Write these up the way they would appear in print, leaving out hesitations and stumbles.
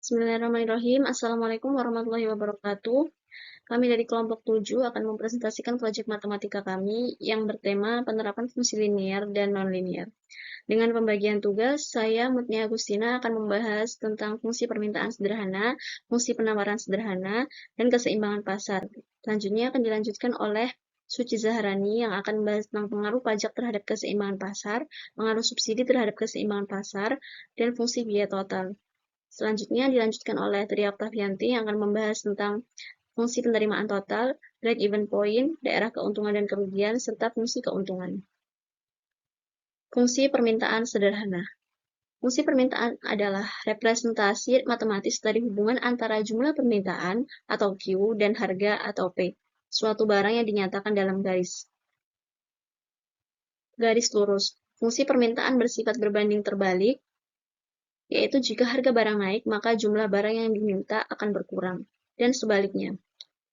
Bismillahirrahmanirrahim. Assalamualaikum warahmatullahi wabarakatuh. Kami dari kelompok 7 akan mempresentasikan proyek matematika kami yang bertema penerapan fungsi linear dan nonlinear. Dengan pembagian tugas, saya Mutni Agustina akan membahas tentang fungsi permintaan sederhana, fungsi penawaran sederhana, dan keseimbangan pasar. Selanjutnya akan dilanjutkan oleh Suci Zahrani yang akan membahas tentang pengaruh pajak terhadap keseimbangan pasar, pengaruh subsidi terhadap keseimbangan pasar, dan fungsi biaya total. Selanjutnya dilanjutkan oleh Tri Oktavianti yang akan membahas tentang fungsi penerimaan total, break-even point, daerah keuntungan dan kerugian, serta fungsi keuntungan. Fungsi permintaan sederhana. Fungsi permintaan adalah representasi matematis dari hubungan antara jumlah permintaan atau Q dan harga atau P, suatu barang yang dinyatakan dalam garis lurus. Fungsi permintaan bersifat berbanding terbalik, yaitu jika harga barang naik, maka jumlah barang yang diminta akan berkurang, dan sebaliknya.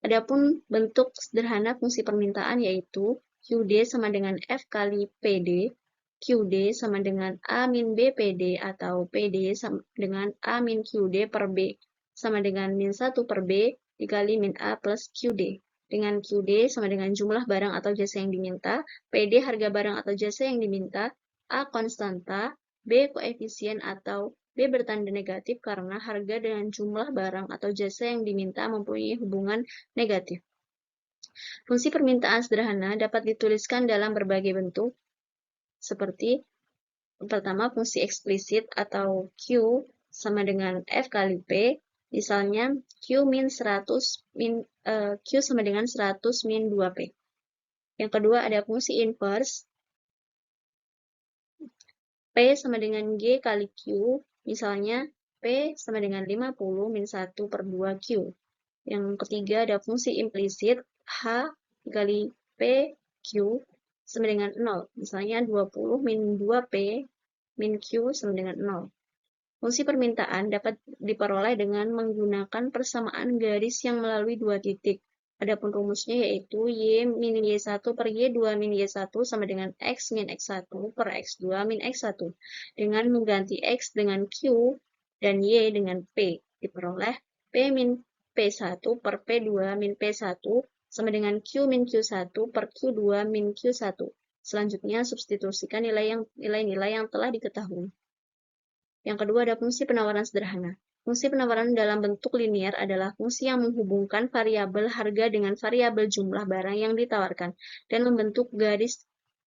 Adapun bentuk sederhana fungsi permintaan yaitu QD sama dengan F kali PD, QD sama dengan A min B PD atau PD sama dengan A min QD per B sama dengan min 1 per B dikali min A plus QD. Dengan QD sama dengan jumlah barang atau jasa yang diminta, PD harga barang atau jasa yang diminta, A konstanta, B koefisien atau B bertanda negatif karena harga dengan jumlah barang atau jasa yang diminta mempunyai hubungan negatif. Fungsi permintaan sederhana dapat dituliskan dalam berbagai bentuk, seperti pertama fungsi eksplisit atau Q sama dengan F kali P, misalnya Q min 100 Q sama dengan 100 min 2P. Yang kedua ada fungsi inverse, P sama dengan G kali Q, misalnya P sama dengan 50 min 1 per 2Q. Yang ketiga ada fungsi implisit, H dikali P, Q sama dengan 0. Misalnya 20 min 2P min Q sama dengan 0. Fungsi permintaan dapat diperoleh dengan menggunakan persamaan garis yang melalui dua titik. Adapun rumusnya yaitu Y min Y1 per Y2 min Y1 sama dengan X min X1 per X2 min X1. Dengan mengganti X dengan Q dan Y dengan P, diperoleh P min P1 per P2 min P1 sama dengan Q min Q1 per Q2 min Q1. Selanjutnya, substitusikan nilai-nilai yang telah diketahui. Yang kedua ada fungsi penawaran sederhana. Fungsi penawaran dalam bentuk linear adalah fungsi yang menghubungkan variabel harga dengan variabel jumlah barang yang ditawarkan dan membentuk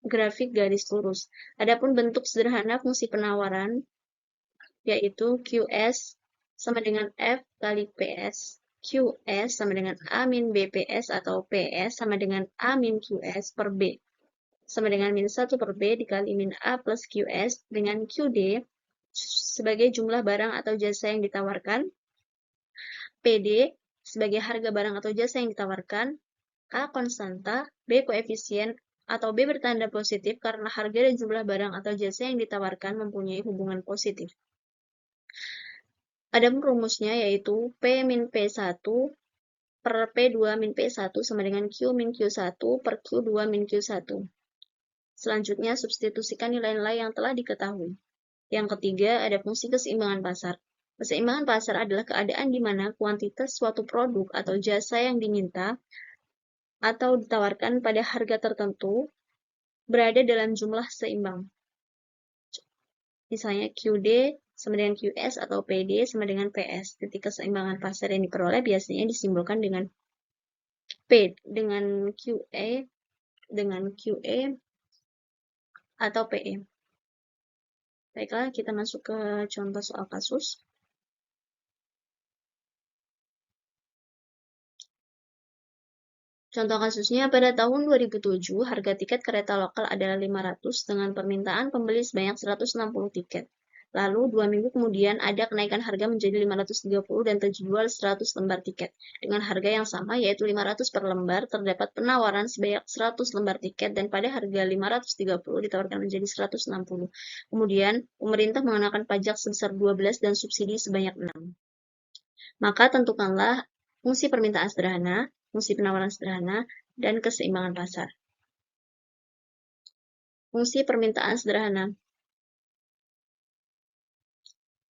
grafik garis lurus. Adapun bentuk sederhana fungsi penawaran yaitu QS sama dengan F kali PS. QS sama dengan A min BPS atau PS sama dengan A min QS per B. Sama dengan min 1 per B dikali min A plus QS dengan QD sebagai jumlah barang atau jasa yang ditawarkan, PD sebagai harga barang atau jasa yang ditawarkan, A konstanta, B koefisien, atau B bertanda positif karena harga dan jumlah barang atau jasa yang ditawarkan mempunyai hubungan positif. Adapun rumusnya yaitu P min P1 per P2 min P1 sama dengan Q min Q1 per Q2 min Q1. Selanjutnya, substitusikan nilai-nilai yang telah diketahui. Yang ketiga, ada fungsi keseimbangan pasar. Keseimbangan pasar adalah keadaan di mana kuantitas suatu produk atau jasa yang diminta atau ditawarkan pada harga tertentu berada dalam jumlah seimbang. Misalnya QD sama dengan QS atau PD sama dengan PS. Titik keseimbangan pasar yang diperoleh biasanya disimbolkan dengan P, dengan QE atau PE. Baiklah, kita masuk ke contoh soal kasus. Contoh kasusnya, pada tahun 2007, harga tiket kereta lokal adalah 500 dengan permintaan pembeli sebanyak 160 tiket. Lalu, 2 minggu kemudian ada kenaikan harga menjadi 530 dan terjual 100 lembar tiket. Dengan harga yang sama, yaitu 500 per lembar, terdapat penawaran sebanyak 100 lembar tiket dan pada harga 530 ditawarkan menjadi 160. Kemudian, pemerintah mengenakan pajak sebesar 12 dan subsidi sebanyak 6. Maka tentukanlah fungsi permintaan sederhana, fungsi penawaran sederhana, dan keseimbangan pasar. Fungsi permintaan sederhana.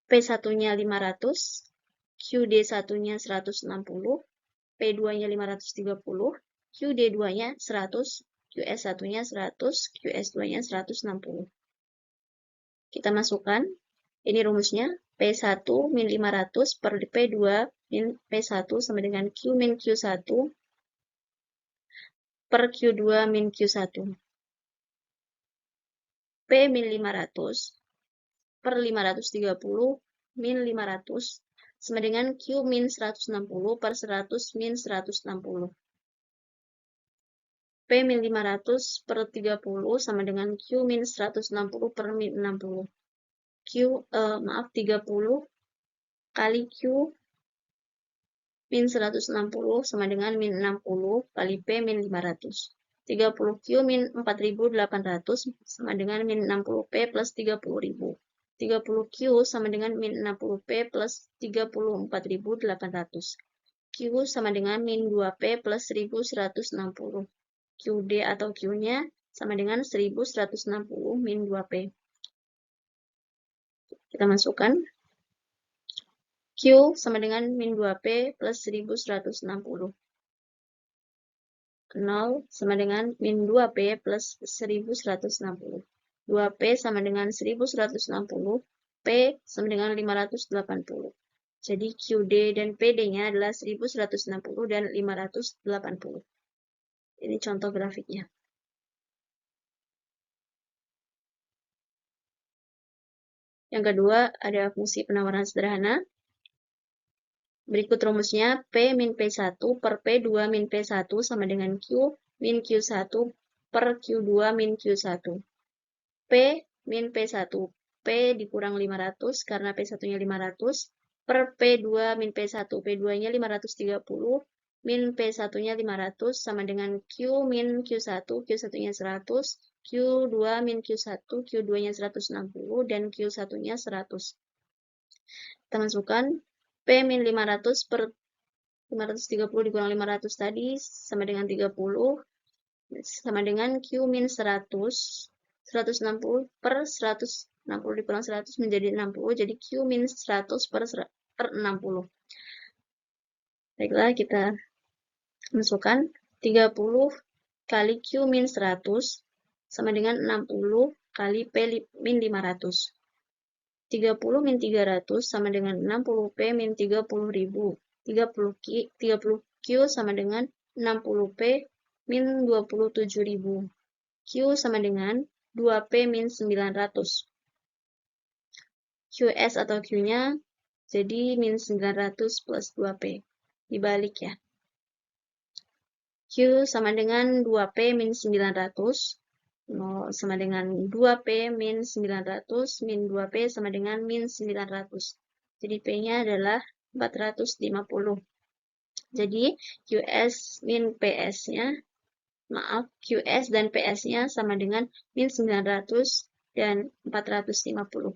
P1-nya 500, QD1-nya 160, P2-nya 530, QD2-nya 100, QS1-nya 100, QS2-nya 160. Kita masukkan, ini rumusnya, P1 min 500 per P2 min P1 sama dengan Q min Q1 per Q2 min Q1. P min 500 per 530 min 500 sama dengan Q min 160 per 100 min 160. P min 500 per 30 sama dengan Q min 160 per min 60. 30 kali Q min 160 sama dengan min 60 kali P min 500. 30Q min 4.800 sama dengan min 60P plus 30.000. 30Q sama dengan min 60P plus 34.800. Q sama dengan min 2P plus 1.160. QD atau Q-nya sama dengan 1.160 min 2P. Kita masukkan. Q sama dengan min 2P plus 1.160. 0 sama dengan min 2P plus 1.160. 2P sama dengan 1.160. P sama dengan 580. Jadi QD dan PD-nya adalah 1.160 dan 580. Ini contoh grafiknya. Yang kedua, ada fungsi penawaran sederhana. Berikut rumusnya, P min P1 per P2 min P1 sama dengan Q min Q1 per Q2 min Q1. P min P1. P dikurang 500 karena P1-nya 500 per P2 min P1. P2-nya 530 min P1-nya 500 sama dengan Q min Q1. Q1-nya 100. Q2 min Q1. Q2-nya 160 dan Q1-nya 100. Kita masukkan P min 500 per 530 dikurang 500 tadi sama dengan 30 sama dengan Q min 100. 160 per 160 dikurang 100 menjadi 60. Jadi Q min 100 per 60. Baiklah, kita masukkan 30 kali Q min 100 sama dengan 60 kali P min 500. 30 min 300 sama dengan 60P min 30.000. 30Q sama dengan 60P min 27.000. Q sama dengan 2P min 900. QS atau Q-nya jadi min 900 plus 2P. Dibalik ya. Q sama dengan 2P min 900. 0 sama dengan 2P min 900, min 2P sama dengan min 900. Jadi P-nya adalah 450. Jadi QS min PS-nya, QS dan PS-nya sama dengan min 900 dan 450.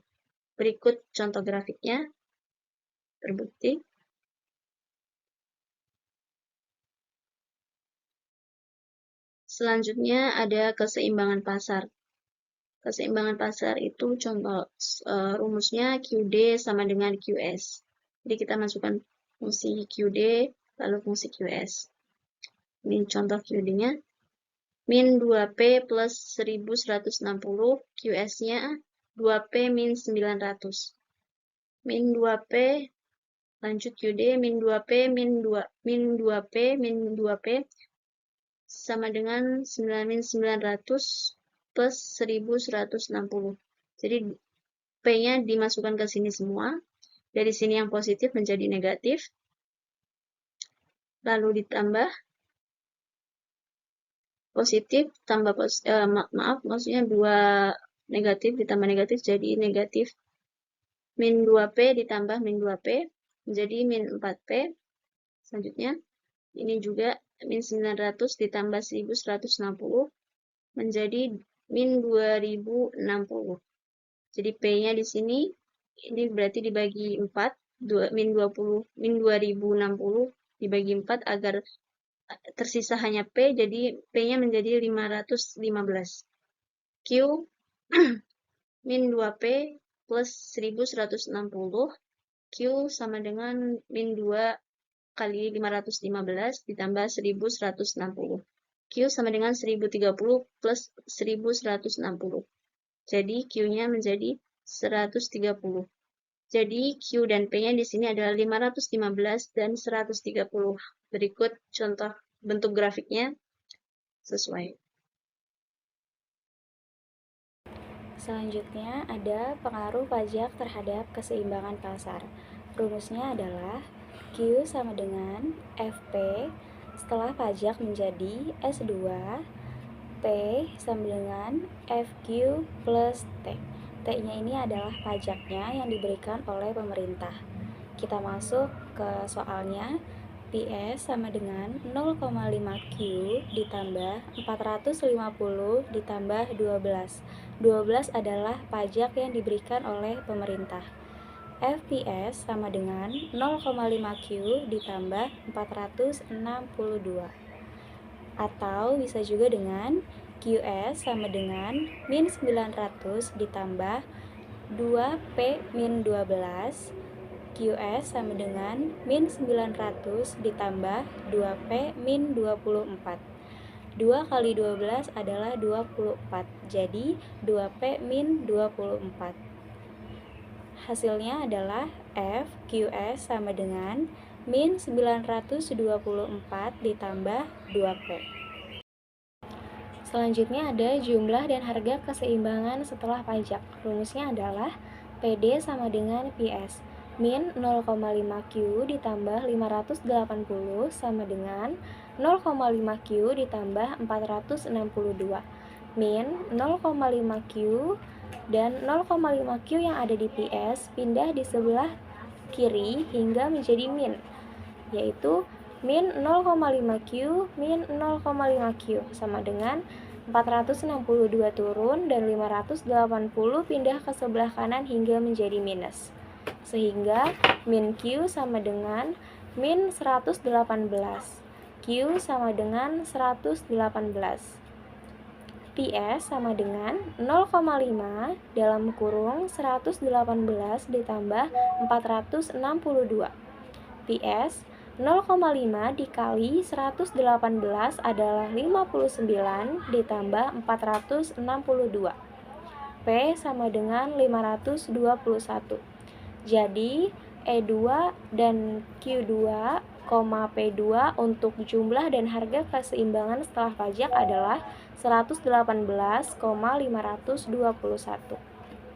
Berikut contoh grafiknya, terbukti. Selanjutnya ada keseimbangan pasar. Keseimbangan pasar itu contoh rumusnya QD sama dengan QS. Jadi kita masukkan fungsi QD lalu fungsi QS. Ini contoh QD-nya. Min 2P plus 1160, QS-nya 2P min 900. Min 2P, lanjut QD, min 2P min 2P min 2P sama dengan 9 min 900 plus 1160. Jadi P-nya dimasukkan ke sini semua. Dari sini yang positif menjadi negatif. Lalu ditambah positif tambah maksudnya 2 negatif ditambah negatif jadi negatif min 2P ditambah min 2P menjadi min 4P. Selanjutnya ini juga min 900 ditambah 1160 menjadi min 2060. Jadi P-nya di sini ini berarti dibagi 4, min 2060 dibagi 4 agar tersisa hanya P, jadi P-nya menjadi 515. Q min 2P plus 1160 Q sama dengan min 2 kali 515 ditambah 1160. Q sama dengan 1030 plus 1160. Jadi Q-nya menjadi 130. Jadi Q dan P-nya di sini adalah 515 dan 130. Berikut contoh bentuk grafiknya sesuai. Selanjutnya ada pengaruh pajak terhadap keseimbangan pasar. Rumusnya adalah Q sama dengan FP setelah pajak menjadi S2, P sama dengan FQ plus T. T-nya ini adalah pajaknya yang diberikan oleh pemerintah. Kita masuk ke soalnya. PS sama dengan 0,5Q ditambah 450 ditambah 12. 12 adalah pajak yang diberikan oleh pemerintah. FPS sama dengan 0,5Q ditambah 462. Atau bisa juga dengan QS sama dengan min 900 ditambah 2P min 12. QS sama dengan min 900 ditambah 2P min 24. 2 kali 12 adalah 24, jadi 2P min 24. Hasilnya adalah F QS sama dengan min 924 ditambah 2P. Selanjutnya ada jumlah dan harga keseimbangan setelah pajak. Rumusnya adalah PD sama dengan PS. Min 0,5Q ditambah 580 sama dengan 0,5Q ditambah 462. Min 0,5Q dan 0,5Q yang ada di PS pindah di sebelah kiri hingga menjadi min, yaitu min 0,5Q min 0,5Q sama dengan 462 turun dan 580 pindah ke sebelah kanan hingga menjadi minus. Sehingga min Q sama dengan min 118. Q sama dengan 118. PS sama dengan 0,5 dalam kurung 118 ditambah 462. PS 0,5 dikali 118 adalah 59 ditambah 462. P sama dengan 521. Jadi E2 dan Q2, P2 untuk jumlah dan harga keseimbangan setelah pajak adalah 118,521.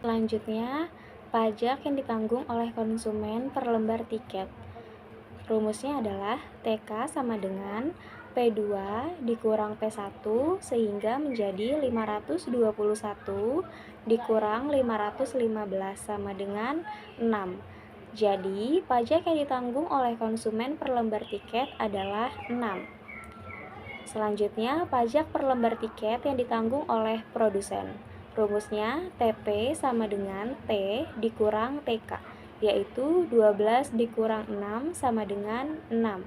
Selanjutnya, pajak yang ditanggung oleh konsumen per lembar tiket. Rumusnya adalah TK sama dengan P2 dikurang P1 sehingga menjadi 521 dikurang 515 sama dengan 6. Jadi, pajak yang ditanggung oleh konsumen per lembar tiket adalah 6. Selanjutnya, pajak per lembar tiket yang ditanggung oleh produsen. Rumusnya TP sama dengan T dikurang TK, yaitu 12 dikurang 6 sama dengan 6.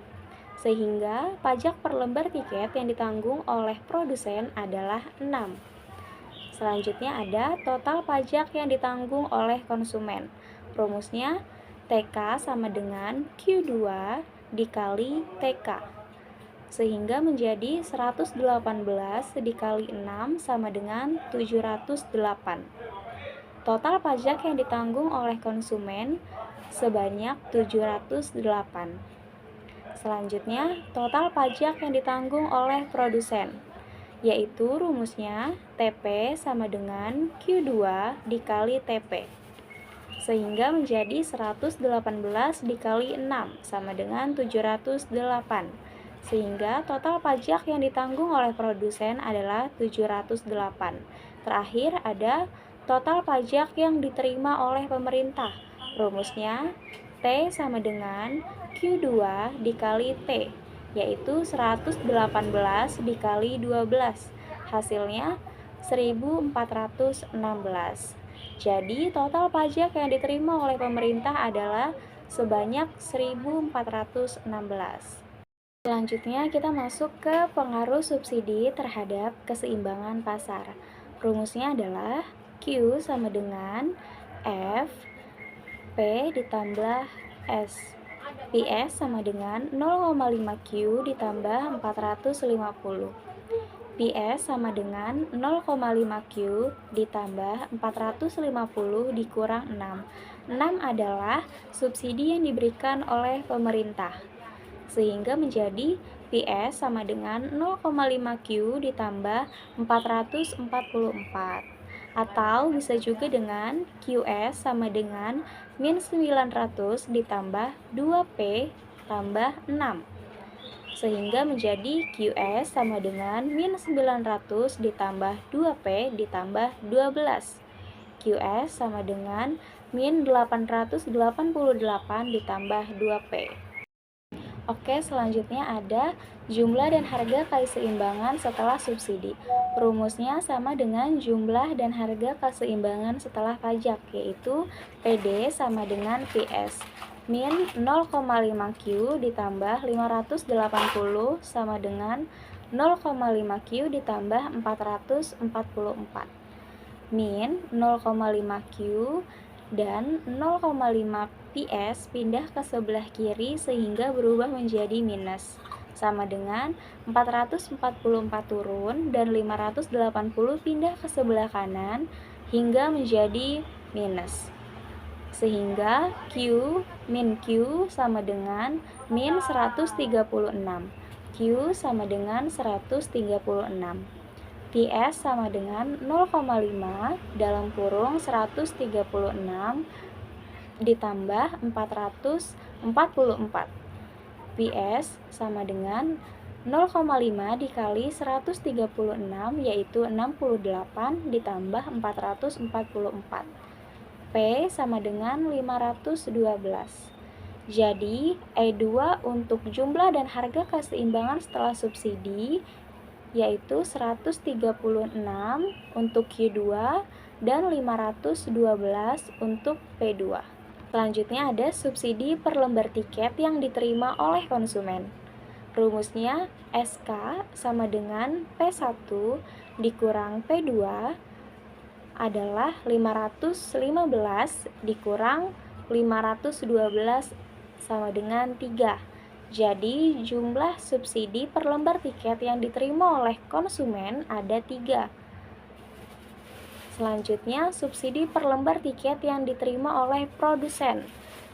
Sehingga pajak per lembar tiket yang ditanggung oleh produsen adalah 6. Selanjutnya ada total pajak yang ditanggung oleh konsumen. Rumusnya TK sama dengan Q2 dikali TK. Sehingga menjadi 118 dikali 6 sama dengan 708. Total pajak yang ditanggung oleh konsumen sebanyak 708. Selanjutnya, total pajak yang ditanggung oleh produsen, yaitu rumusnya TP sama dengan Q2 dikali TP. Sehingga menjadi 118 dikali 6 sama dengan 708. Sehingga total pajak yang ditanggung oleh produsen adalah 708. Terakhir ada total pajak yang diterima oleh pemerintah. Rumusnya T sama dengan Q2 dikali T, yaitu 118 dikali 12. Hasilnya 1416. Jadi total pajak yang diterima oleh pemerintah adalah sebanyak 1416. Selanjutnya kita masuk ke pengaruh subsidi terhadap keseimbangan pasar. Rumusnya adalah Q sama dengan F P ditambah S. PS sama dengan 0,5 Q ditambah 450. PS sama dengan 0,5 Q ditambah 450 dikurang 6. 6 adalah subsidi yang diberikan oleh pemerintah. Sehingga menjadi PS sama dengan 0,5 Q ditambah 444. Atau bisa juga dengan QS sama dengan min 900 ditambah 2P tambah 6. Sehingga menjadi QS sama dengan min 900 ditambah 2P ditambah 12. QS sama dengan min 888 ditambah 2P. Oke, selanjutnya ada jumlah dan harga keseimbangan setelah subsidi. Rumusnya sama dengan jumlah dan harga keseimbangan setelah pajak, yaitu PD sama dengan PS. Min 0,5 Q ditambah 580 sama dengan 0,5 Q ditambah 444. Min 0,5 Q dan 0,5 PS pindah ke sebelah kiri sehingga berubah menjadi minus, sama dengan 444 turun dan 580 pindah ke sebelah kanan hingga menjadi minus. Sehingga min Q sama dengan min 136. Q sama dengan 136. PS sama dengan 0,5 dalam kurung 136 ditambah 444. PS sama dengan 0,5 dikali 136 yaitu 68 ditambah 444. P sama dengan 512. Jadi E2 untuk jumlah dan harga keseimbangan setelah subsidi yaitu 136 untuk Q2 dan 512 untuk P2. Selanjutnya ada subsidi per lembar tiket yang diterima oleh konsumen. Rumusnya SK sama dengan P1 dikurang P2 adalah 515 dikurang 512 sama dengan 3. Jadi, jumlah subsidi per lembar tiket yang diterima oleh konsumen ada 3. Selanjutnya, subsidi per lembar tiket yang diterima oleh produsen.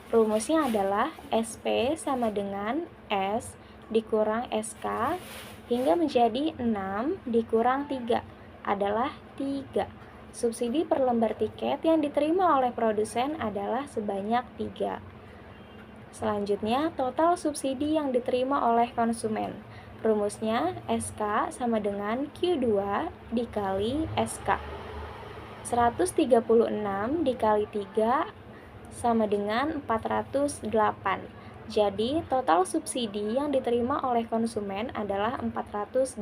Rumusnya adalah SP sama dengan S dikurang SK hingga menjadi 6 dikurang 3 adalah 3. Subsidi per lembar tiket yang diterima oleh produsen adalah sebanyak 3. Selanjutnya, total subsidi yang diterima oleh konsumen. Rumusnya SK sama dengan Q2 dikali SK. 136 dikali 3 sama dengan 408. Jadi, total subsidi yang diterima oleh konsumen adalah 408.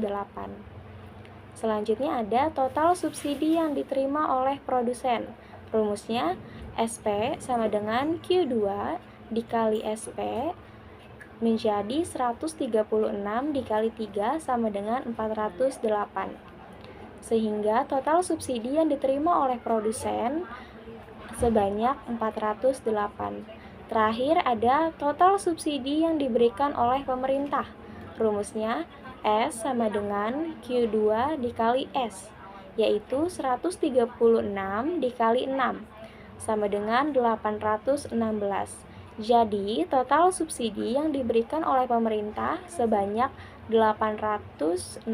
Selanjutnya ada total subsidi yang diterima oleh produsen. Rumusnya SP sama dengan Q2 dikali SP menjadi 136 dikali 3 sama dengan 408. Sehingga total subsidi yang diterima oleh produsen sebanyak 408. Terakhir ada total subsidi yang diberikan oleh pemerintah. Rumusnya S sama dengan Q2 dikali S, yaitu 136 dikali 6 sama dengan 816. Jadi, total subsidi yang diberikan oleh pemerintah sebanyak 816.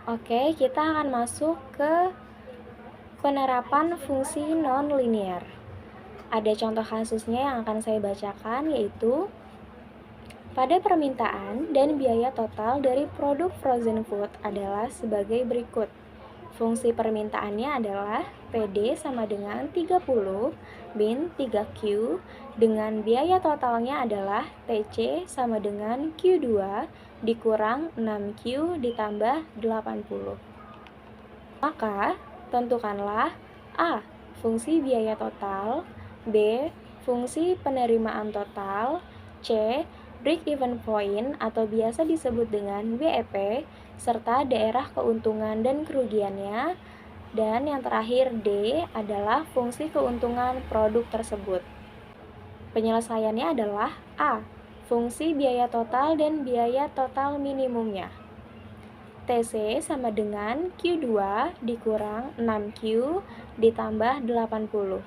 Oke, kita akan masuk ke penerapan fungsi non-linear. Ada contoh kasusnya yang akan saya bacakan, yaitu pada permintaan dan biaya total dari produk frozen food adalah sebagai berikut. Fungsi permintaannya adalah PD sama dengan 30 min 3Q dengan biaya totalnya adalah TC sama dengan Q2 dikurang 6Q ditambah 80. Maka, tentukanlah A. Fungsi biaya total, B. Fungsi penerimaan total, C. Break-even point atau biasa disebut dengan BEP, serta daerah keuntungan dan kerugiannya, Dan yang terakhir D adalah fungsi keuntungan produk tersebut. Penyelesaiannya adalah A. Fungsi biaya total dan biaya total minimumnya. TC sama dengan Q2 dikurang 6Q ditambah 80.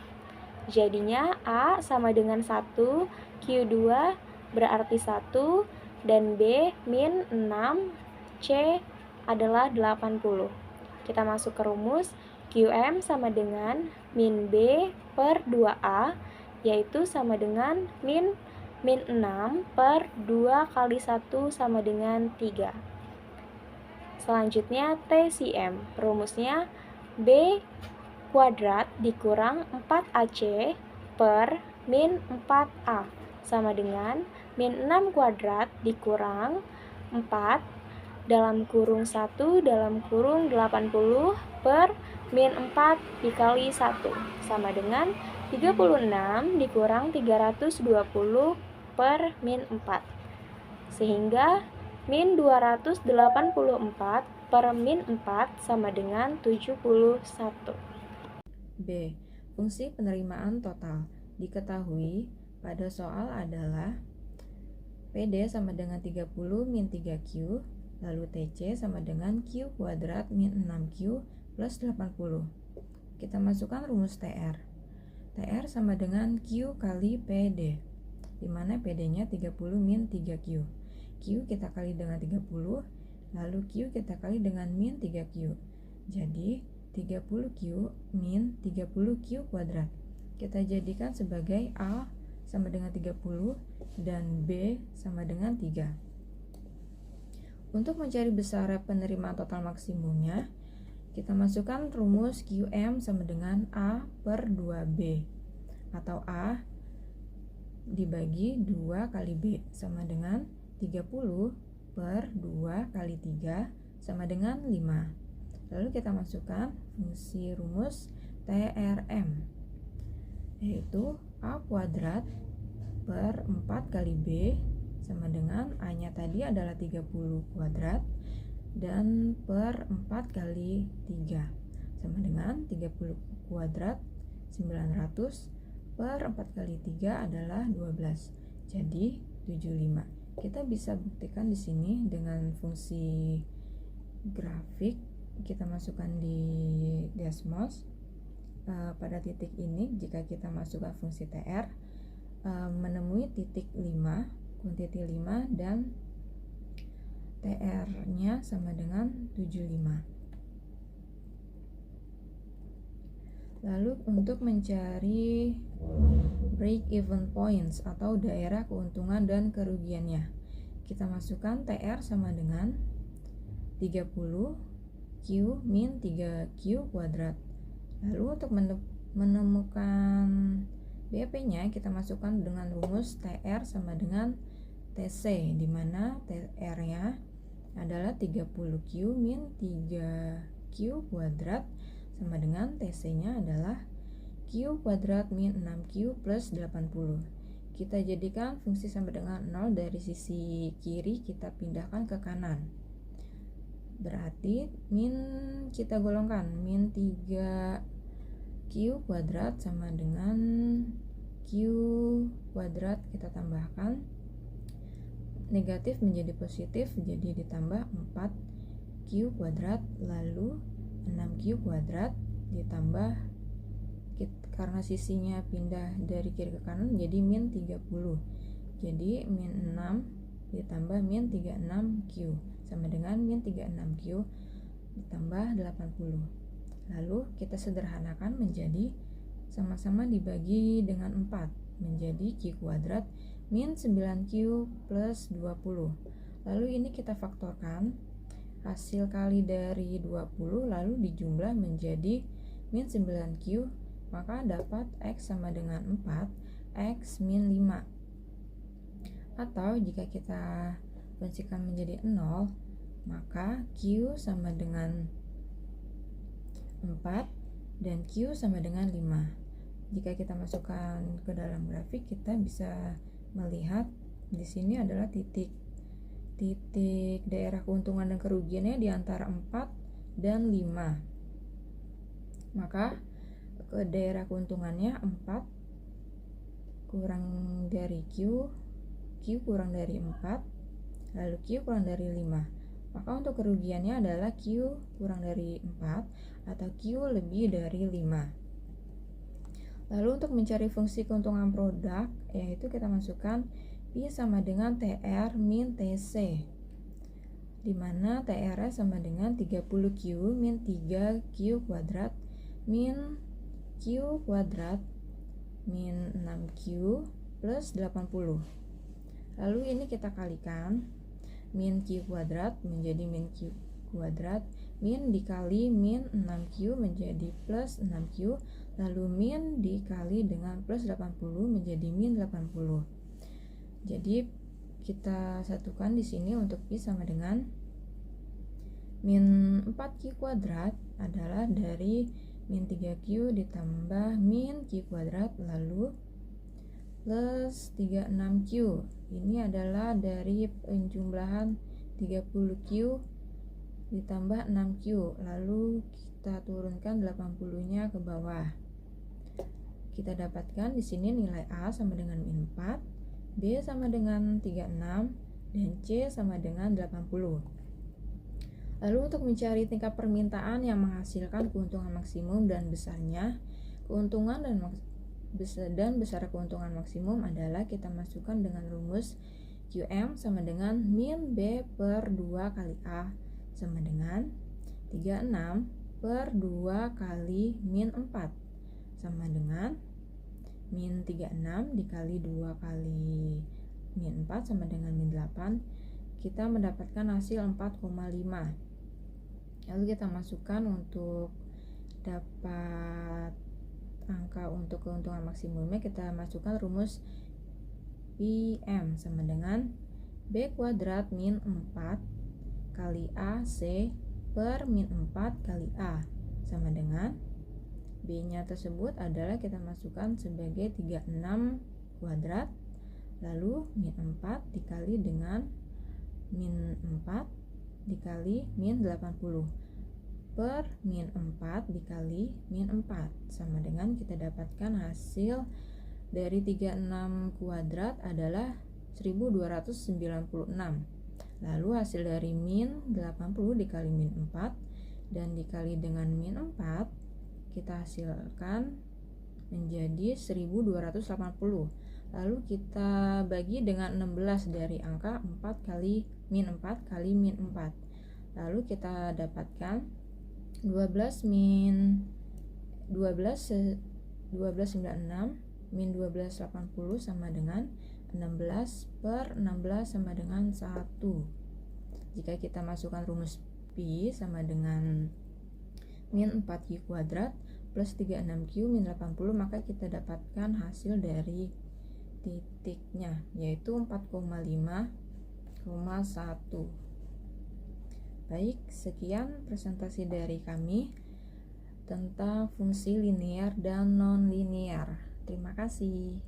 Jadinya A sama dengan 1, Q2 berarti 1, dan B min 6, C adalah 80. Kita masuk ke rumus, QM sama dengan min B per 2A, yaitu sama dengan min 6 per 2 kali 1 sama dengan 3. Selanjutnya TCM, rumusnya B kuadrat dikurang 4AC per min 4A sama dengan min 6 kuadrat dikurang 4 dalam kurung 1 dalam kurung 80 per min 4 dikali 1 sama dengan 36 dikurang 320 per min 4. Sehingga min 284 per min 4 sama dengan 71. B. Fungsi penerimaan total. Diketahui pada soal adalah PD sama dengan 30 min 3Q, lalu TC sama dengan Q kuadrat min 6Q plus 80. Kita masukkan rumus TR. TR sama dengan Q kali PD, dimana PD-nya 30 min 3Q. Q kita kali dengan 30, lalu Q kita kali dengan min 3Q. Jadi 30Q min 30Q kuadrat kita jadikan sebagai A sama dengan 30 dan B sama dengan 3. Untuk mencari besaran penerimaan total maksimumnya, kita masukkan rumus QM sama dengan A per 2B, atau A dibagi 2 kali B sama dengan 30 per 2 kali 3 sama dengan 5. Lalu kita masukkan fungsi rumus TRM, yaitu A kuadrat per 4 kali B sama dengan A-nya tadi adalah 30 kuadrat dan per 4 kali 3 sama dengan 30 kuadrat 900 per 4 kali 3 adalah 12. Jadi 75. Kita bisa buktikan di sini dengan fungsi grafik. Kita masukkan di Desmos. Pada titik ini jika kita masukkan fungsi TR, menemui titik 5, kuantiti 5, dan TR-nya sama dengan 75. Lalu untuk mencari break even points atau daerah keuntungan dan kerugiannya, kita masukkan TR sama dengan 30 Q min 3Q kuadrat. Lalu untuk menemukan BP-nya, kita masukkan dengan rumus TR sama dengan TC, di mana TR-nya adalah 30Q min 3Q kuadrat sama dengan TC-nya adalah Q kuadrat min 6Q plus 80. Kita jadikan fungsi sama dengan 0 dari sisi kiri, kita pindahkan ke kanan. Berarti min kita golongkan min 3Q kuadrat sama dengan Q kuadrat, kita tambahkan negatif menjadi positif, jadi ditambah 4Q kuadrat, lalu 6Q kuadrat ditambah, karena sisinya pindah dari kiri ke kanan jadi min 30, jadi min 6 ditambah min 36Q sama dengan min 36Q ditambah 80. Lalu kita sederhanakan menjadi sama-sama dibagi dengan 4 menjadi Q kuadrat min 9Q plus 20. Lalu ini kita faktorkan, hasil kali dari 20 lalu dijumlah menjadi min 9Q, maka dapat X sama dengan 4, X min 5. Atau jika kita fungsikan menjadi 0, maka Q sama dengan 4 dan Q sama dengan 5. Jika kita masukkan ke dalam grafik, kita bisa melihat di sini adalah titik daerah keuntungan dan kerugiannya di antara 4 dan 5. Maka ke daerah keuntungannya 4 kurang dari Q kurang dari 4, lalu Q kurang dari 5. Maka untuk kerugiannya adalah Q kurang dari 4 atau Q lebih dari 5. Lalu untuk mencari fungsi keuntungan produk, yaitu kita masukkan Pi sama dengan TR min TC, di mana TR sama dengan 30Q min 3Q kuadrat min Q kuadrat min 6Q plus 80. Lalu ini kita kalikan, min Q kuadrat menjadi min Q kuadrat, min dikali min 6Q menjadi plus 6Q, lalu min dikali dengan plus 80 menjadi min 80. Jadi kita satukan di sini untuk Pi sama dengan min 4Q kuadrat adalah dari min 3Q ditambah min Q kuadrat lalu plus 36Q. Ini adalah dari penjumlahan 30Q ditambah 6Q, lalu kita turunkan 80-nya ke bawah. Kita dapatkan di sini nilai A sama dengan min 4, B sama dengan 36, dan C sama dengan 80. Lalu untuk mencari tingkat permintaan yang menghasilkan keuntungan maksimum dan besarnya, keuntungan dan besar keuntungan maksimum adalah kita masukkan dengan rumus QM sama dengan min B per 2 kali A sama dengan 36 per 2 kali min 4 sama dengan min 36 dikali 2 kali min 4 sama dengan min 8. Kita mendapatkan hasil 4,5. Lalu kita masukkan untuk dapat angka untuk keuntungan maksimumnya, kita masukkan rumus PM sama dengan B kuadrat min 4 kali AC per min 4 kali A sama dengan B nya tersebut adalah kita masukkan sebagai 36 kuadrat, lalu min 4 dikali dengan min 4 dikali min 80 per min 4 dikali min 4 sama dengan kita dapatkan hasil dari 36 kuadrat adalah 1296. Lalu hasil dari min 80 dikali min 4 dan dikali dengan min 4 kita hasilkan menjadi 1280. Lalu kita bagi dengan 16 dari angka 4 kali min 4 kali min 4. Lalu kita dapatkan 12 min 12 96 min 1280 sama dengan 16 per 16 sama dengan 1. Jika kita masukkan rumus Pi sama dengan min 4Q kuadrat plus 36Q min 80, maka kita dapatkan hasil dari titiknya yaitu 4,5,1. Baik, sekian presentasi dari kami tentang fungsi linear dan non-linear. Terima kasih.